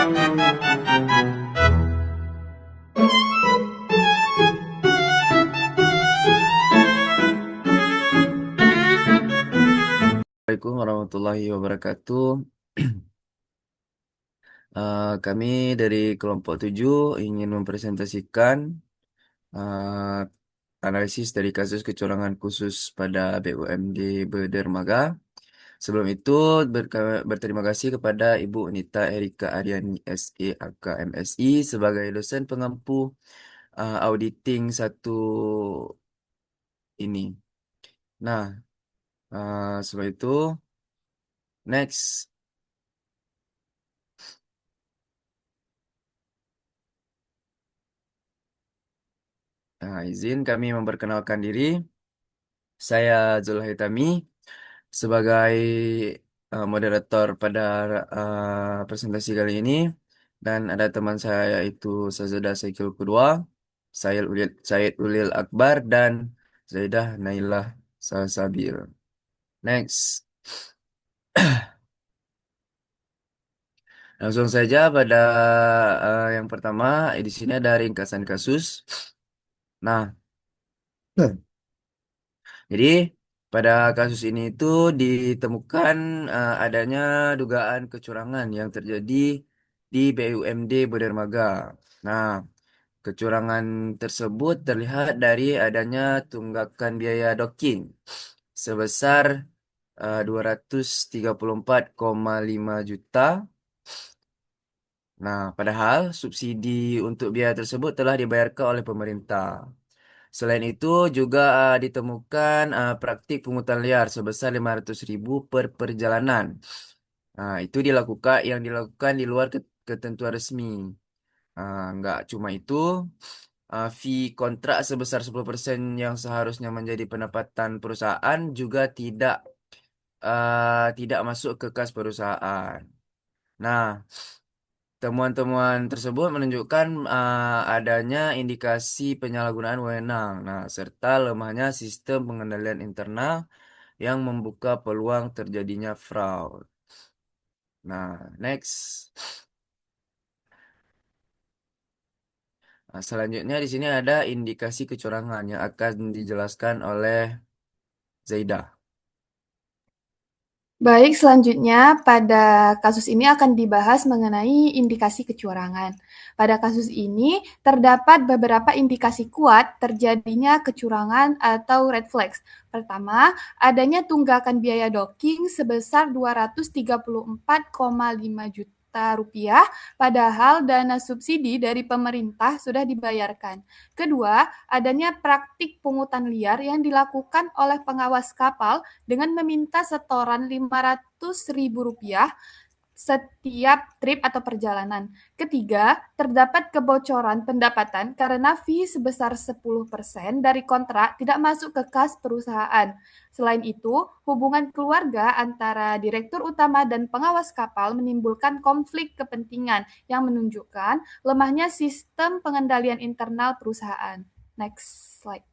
Assalamualaikum warahmatullahi wabarakatuh. Kami dari kelompok 7 ingin mempresentasikan uh, analisis dari kasus kecurangan khusus pada BUMD Bedermaga. Sebelum itu, berterima kasih kepada Ibu Nita Erika Aryani SE AK MSI sebagai dosen pengampu auditing satu ini. Nah, sebelum itu, next. Izin kami memperkenalkan diri. Saya Zulhaitami sebagai moderator pada presentasi kali ini, dan ada teman saya itu Sazada Saikil Kedua, Syed Ulil Akbar, dan Zaidah Nailah Salsabil. Next. Langsung saja pada yang pertama. Di sini ada ringkasan kasus. Nah, jadi pada kasus ini itu ditemukan adanya dugaan kecurangan yang terjadi di BUMD Bedermaga. Nah, kecurangan tersebut terlihat dari adanya tunggakan biaya docking sebesar 234,5 juta. Nah, padahal subsidi untuk biaya tersebut telah dibayarkan oleh pemerintah. Selain itu juga ditemukan praktik pungutan liar sebesar 500.000 per perjalanan. Nah, itu yang dilakukan di luar ketentuan resmi. Nggak cuma itu, fee kontrak sebesar 10% yang seharusnya menjadi pendapatan perusahaan juga tidak masuk ke kas perusahaan. Nah, temuan-temuan tersebut menunjukkan adanya indikasi penyalahgunaan wewenang, nah, serta lemahnya sistem pengendalian internal yang membuka peluang terjadinya fraud. Nah, next. Nah, selanjutnya di sini ada indikasi kecurangan yang akan dijelaskan oleh Zaidah. Baik, selanjutnya pada kasus ini akan dibahas mengenai indikasi kecurangan. Pada kasus ini terdapat beberapa indikasi kuat terjadinya kecurangan atau red flags. Pertama, adanya tunggakan biaya docking sebesar 234,5 juta rupiah, padahal dana subsidi dari pemerintah sudah dibayarkan. Kedua, adanya praktik pungutan liar yang dilakukan oleh pengawas kapal dengan meminta setoran Rp500.000 setiap trip atau perjalanan. Ketiga, terdapat kebocoran pendapatan karena fee sebesar 10% dari kontrak tidak masuk ke kas perusahaan. Selain itu, hubungan keluarga antara direktur utama dan pengawas kapal menimbulkan konflik kepentingan yang menunjukkan lemahnya sistem pengendalian internal perusahaan. Next slide.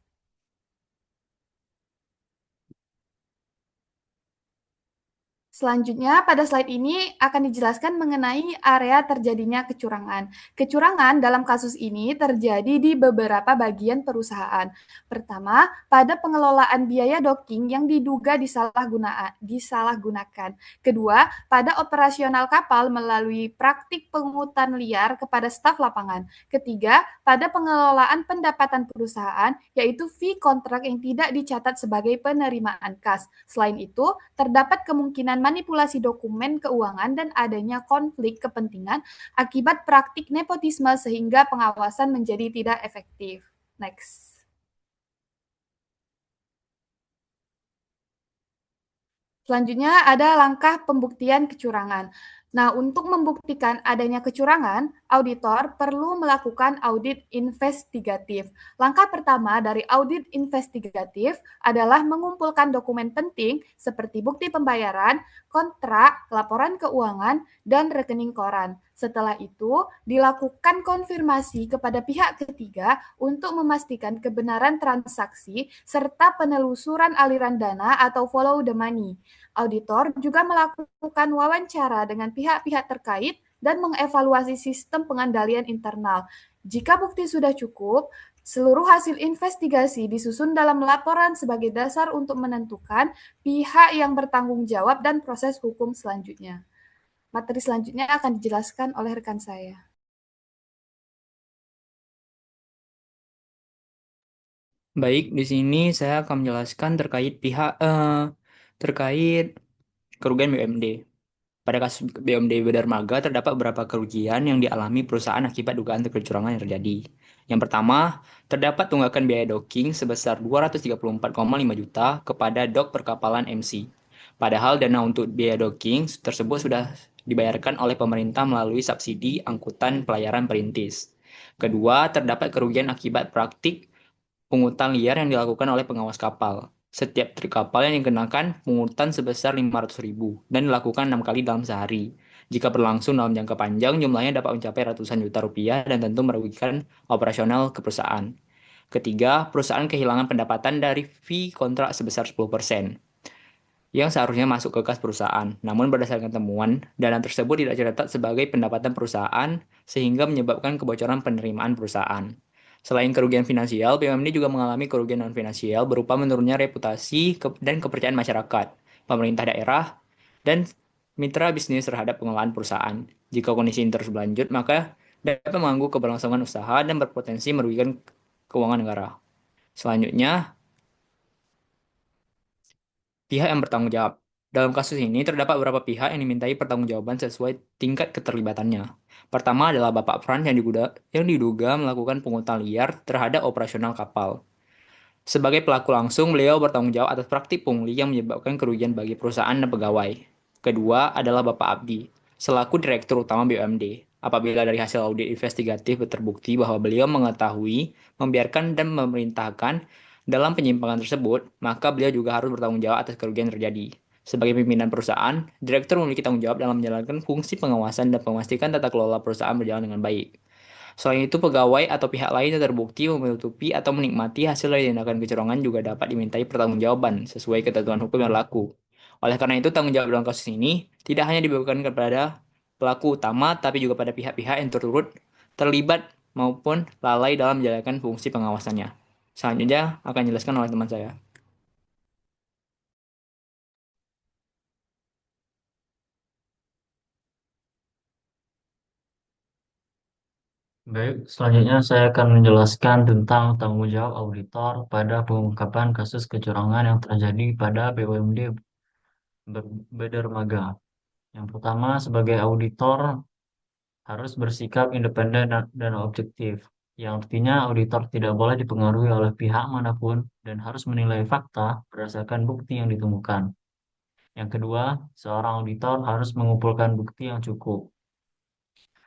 Selanjutnya, pada slide ini akan dijelaskan mengenai area terjadinya kecurangan. Kecurangan dalam kasus ini terjadi di beberapa bagian perusahaan. Pertama, pada pengelolaan biaya docking yang diduga disalahgunakan. Kedua, pada operasional kapal melalui praktik pungutan liar kepada staf lapangan. Ketiga, pada pengelolaan pendapatan perusahaan, yaitu fee kontrak yang tidak dicatat sebagai penerimaan kas. Selain itu, terdapat kemungkinan manipulasi dokumen keuangan dan adanya konflik kepentingan akibat praktik nepotisme sehingga pengawasan menjadi tidak efektif. Next. Selanjutnya ada langkah pembuktian kecurangan. Nah, untuk membuktikan adanya kecurangan, auditor perlu melakukan audit investigatif. Langkah pertama dari audit investigatif adalah mengumpulkan dokumen penting seperti bukti pembayaran, kontrak, laporan keuangan, dan rekening koran. Setelah itu, dilakukan konfirmasi kepada pihak ketiga untuk memastikan kebenaran transaksi serta penelusuran aliran dana atau follow the money. Auditor juga melakukan wawancara dengan pihak-pihak terkait dan mengevaluasi sistem pengendalian internal. Jika bukti sudah cukup, seluruh hasil investigasi disusun dalam laporan sebagai dasar untuk menentukan pihak yang bertanggung jawab dan proses hukum selanjutnya. Materi selanjutnya akan dijelaskan oleh rekan saya. Baik, di sini saya akan menjelaskan terkait kerugian BUMD. Pada kasus BUMD Dermaga terdapat beberapa kerugian yang dialami perusahaan akibat dugaan kecurangan yang terjadi. Yang pertama, terdapat tunggakan biaya docking sebesar 234,5 juta kepada dok perkapalan MC. Padahal dana untuk biaya docking tersebut sudah dibayarkan oleh pemerintah melalui subsidi angkutan pelayaran perintis. Kedua, terdapat kerugian akibat praktik pungutan liar yang dilakukan oleh pengawas kapal. Setiap trip kapal yang dikenakan pungutan sebesar 500.000 dan dilakukan 6 kali dalam sehari. Jika berlangsung dalam jangka panjang, jumlahnya dapat mencapai ratusan juta rupiah dan tentu merugikan operasional ke perusahaan. Ketiga, perusahaan kehilangan pendapatan dari fee kontrak sebesar 10% yang seharusnya masuk ke kas perusahaan. Namun berdasarkan temuan, dana tersebut tidak tercatat sebagai pendapatan perusahaan sehingga menyebabkan kebocoran penerimaan perusahaan. Selain kerugian finansial, BUMD juga mengalami kerugian non-finansial berupa menurunnya reputasi dan kepercayaan masyarakat, pemerintah daerah, dan mitra bisnis terhadap pengelolaan perusahaan. Jika kondisi ini terus berlanjut, maka dapat mengganggu keberlangsungan usaha dan berpotensi merugikan keuangan negara. Selanjutnya, pihak yang bertanggung jawab. Dalam kasus ini, terdapat beberapa pihak yang dimintai pertanggungjawaban sesuai tingkat keterlibatannya. Pertama adalah Bapak Frans yang diduga melakukan pungutan liar terhadap operasional kapal. Sebagai pelaku langsung, beliau bertanggung jawab atas praktik pungli yang menyebabkan kerugian bagi perusahaan dan pegawai. Kedua adalah Bapak Abdi, selaku Direktur Utama BUMD. Apabila dari hasil audit investigatif terbukti bahwa beliau mengetahui, membiarkan, dan memerintahkan dalam penyimpangan tersebut, maka beliau juga harus bertanggung jawab atas kerugian yang terjadi. Sebagai pimpinan perusahaan, direktur memiliki tanggung jawab dalam menjalankan fungsi pengawasan dan memastikan tata kelola perusahaan berjalan dengan baik. Selain itu, pegawai atau pihak lain yang terbukti menutupi atau menikmati hasil dari tindakan kecurangan juga dapat dimintai pertanggungjawaban sesuai ketentuan hukum yang berlaku. Oleh karena itu, tanggung jawab dalam kasus ini tidak hanya dibebankan kepada pelaku utama, tapi juga pada pihak-pihak yang turut terlibat maupun lalai dalam menjalankan fungsi pengawasannya. Selanjutnya akan dijelaskan oleh teman saya. Baik, selanjutnya saya akan menjelaskan tentang tanggung jawab auditor pada pengungkapan kasus kecurangan yang terjadi pada BUMD Dermaga. Yang pertama, sebagai auditor harus bersikap independen dan objektif, yang artinya auditor tidak boleh dipengaruhi oleh pihak manapun dan harus menilai fakta berdasarkan bukti yang ditemukan. Yang kedua, seorang auditor harus mengumpulkan bukti yang cukup.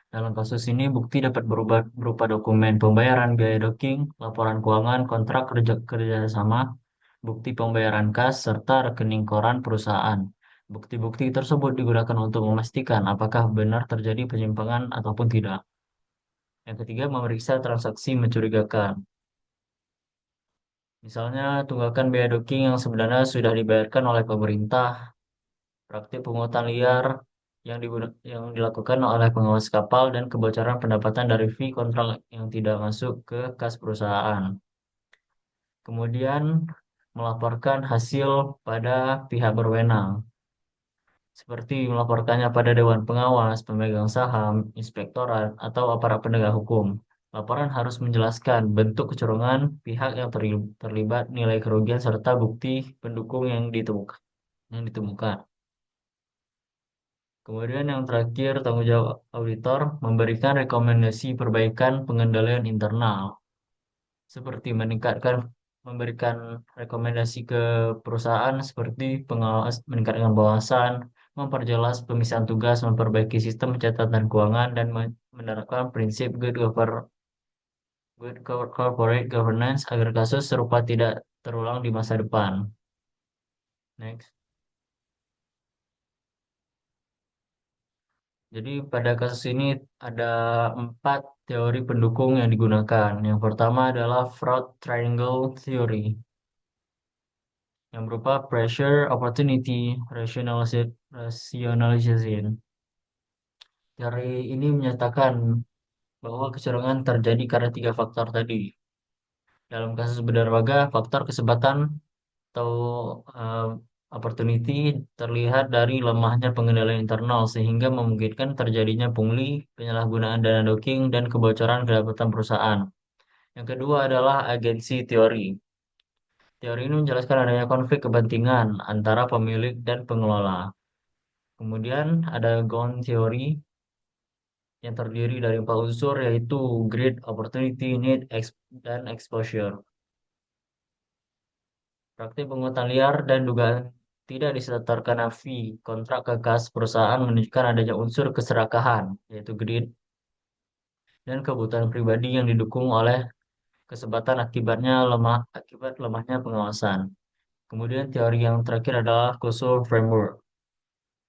Dalam kasus ini, bukti dapat berupa dokumen pembayaran biaya docking, laporan keuangan, kontrak kerjasama, bukti pembayaran kas, serta rekening koran perusahaan. Bukti-bukti tersebut digunakan untuk memastikan apakah benar terjadi penyimpangan ataupun tidak. Yang ketiga, memeriksa transaksi mencurigakan. Misalnya, tunggakan biaya docking yang sebenarnya sudah dibayarkan oleh pemerintah, praktik pungutan liar yang dilakukan oleh pengawas kapal, dan kebocoran pendapatan dari fee kontrak yang tidak masuk ke kas perusahaan. Kemudian, melaporkan hasil pada pihak berwenang, seperti melaporkannya pada Dewan Pengawas, pemegang saham, inspektorat, atau aparat penegak hukum. Laporan harus menjelaskan bentuk kecurangan, pihak yang terlibat, nilai kerugian, serta bukti pendukung yang ditemukan. Kemudian yang terakhir, tanggung jawab auditor memberikan rekomendasi perbaikan pengendalian internal, seperti memberikan rekomendasi ke perusahaan seperti meningkatkan pengawasan, memperjelas pemisahan tugas, memperbaiki sistem pencatatan keuangan, dan menerapkan prinsip corporate governance agar kasus serupa tidak terulang di masa depan. Next. Jadi pada kasus ini ada 4 teori pendukung yang digunakan. Yang pertama adalah fraud triangle theory, yang berupa pressure, opportunity, rationalization. Teori ini menyatakan bahwa kecurangan terjadi karena tiga faktor tadi. Dalam kasus Bedarmaga, faktor kesempatan atau eh, opportunity terlihat dari lemahnya pengendalian internal sehingga memungkinkan terjadinya pungli, penyalahgunaan dana docking, dan kebocoran pendapatan perusahaan. Yang kedua adalah agensi teori. Teori ini menjelaskan adanya konflik kepentingan antara pemilik dan pengelola. Kemudian ada ground theory yang terdiri dari empat unsur yaitu greed, opportunity, need, dan exposure. Praktik pungutan liar dan dugaan tidak disetorkan fee kontrak ke kas perusahaan menunjukkan adanya unsur keserakahan, yaitu greed, dan kebutuhan pribadi yang didukung oleh kesempatan akibat lemahnya pengawasan. Kemudian teori yang terakhir adalah causal framework,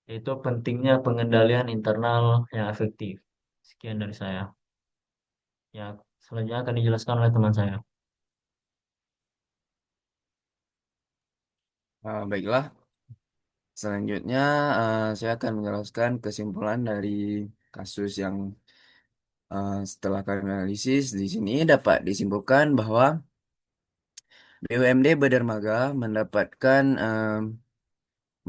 yaitu pentingnya pengendalian internal yang efektif. Sekian dari saya. Ya, selanjutnya akan dijelaskan oleh teman saya. Baiklah, selanjutnya saya akan menjelaskan kesimpulan dari kasus yang setelah kami analisis. Di sini dapat disimpulkan bahwa BUMD Bedermaga mendapatkan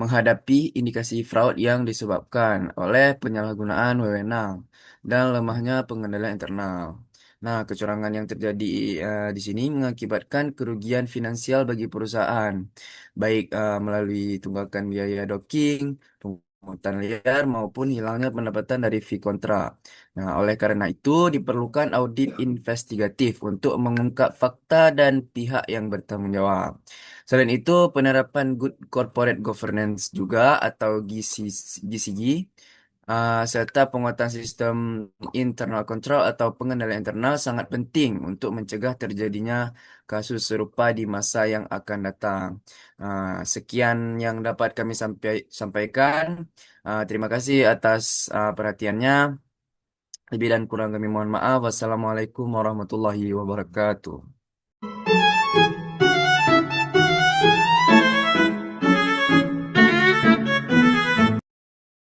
menghadapi indikasi fraud yang disebabkan oleh penyalahgunaan wewenang dan lemahnya pengendalian internal. Nah, kecurangan yang terjadi di sini mengakibatkan kerugian finansial bagi perusahaan, baik melalui tunggakan biaya docking, pungutan liar, maupun hilangnya pendapatan dari fee kontrak. Nah, oleh karena itu diperlukan audit investigatif untuk mengungkap fakta dan pihak yang bertanggung jawab. Selain itu, penerapan Good Corporate Governance juga atau GCG, serta penguatan sistem internal control atau pengendalian internal sangat penting untuk mencegah terjadinya kasus serupa di masa yang akan datang. Sekian yang dapat kami sampaikan. Terima kasih atas perhatiannya. Lebih dan kurang kami mohon maaf. Wassalamualaikum warahmatullahi wabarakatuh.